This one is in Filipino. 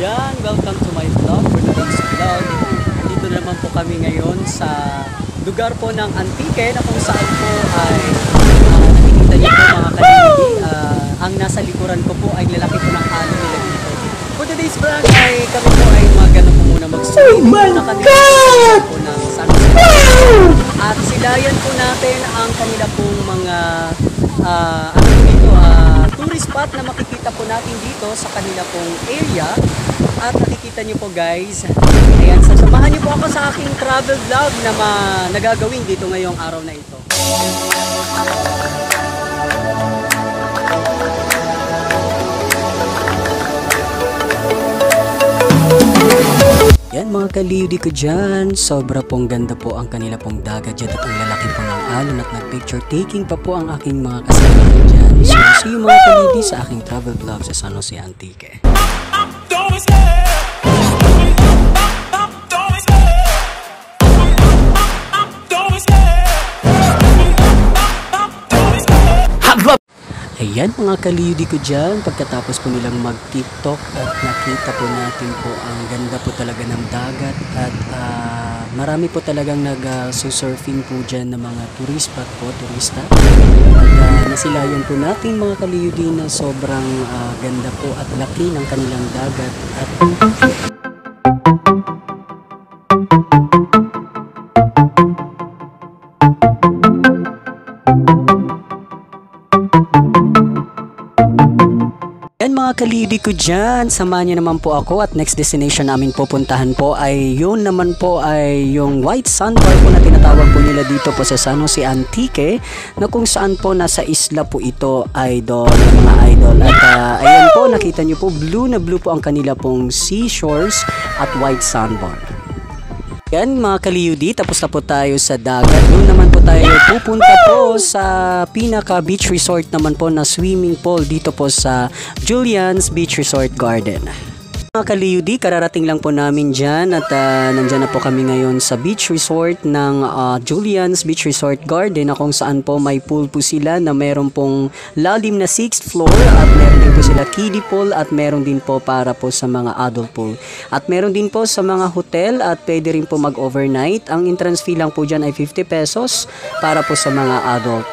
dyan! Welcome to my vlog for today's vlog. Dito naman po kami ngayon sa lugar po ng Antique na kung saan po ay nakikita niyo po mga kalindi. Ang nasa likuran ko po ay lalaki po ng alon nila dito. For today's vlog ay kami po ay magano po muna mag-swimming na kami po ng sunset. At silayan po natin ang kanila pong mga tourist spot na makikita po natin dito sa kanila pong area. At nakikita nyo po guys, ayan, sasamahan nyo po ako sa aking travel vlog na nagagawin dito ngayong araw na ito. Yan mga kaliyudi ko dyan, sobra pong ganda po ang kanila pong dagat dyan at ang lalaki po ng alon at nag-picture taking pa po ang aking mga kasama dyan. So see you mga kaliyudi sa aking travel vlog sa San Jose Antique. Ayan mga kaliyudi ko dyan, pagkatapos po nilang mag-tiktok at nakita po natin po ang ganda po talaga ng dagat at marami po talagang nag-surfing po dyan ng mga turista at nasilayan po natin mga kaliyudi na sobrang ganda po at laki ng kanilang dagat at mga kaliyudi ko dyan, samahan nyo naman po ako at next destination namin pupuntahan po ay yun naman po ay yung White Sandbar po na tinatawag po nila dito po sa San Jose Antique na kung saan po nasa isla po ito idol, mga idol at ayan po nakita nyo po blue na blue po ang kanila pong seashores at White Sandbar. Yan mga kaliyudi, tapos na po tayo sa dagat. Doon naman po tayo pupunta po sa pinaka beach resort naman po na swimming pool dito po sa Julian's Beach Resort Garden. Mga kaliyudi, kararating lang po namin dyan at nandyan na po kami ngayon sa beach resort ng Julian's Beach Resort Garden na kung saan po may pool po sila na meron pong lalim na 6th floor at meron din po sila kiddie pool at meron din po para po sa mga adult pool. At meron din po sa mga hotel at pwede rin po mag-overnight. Ang entrance fee lang po dyan ay 50 pesos para po sa mga adult.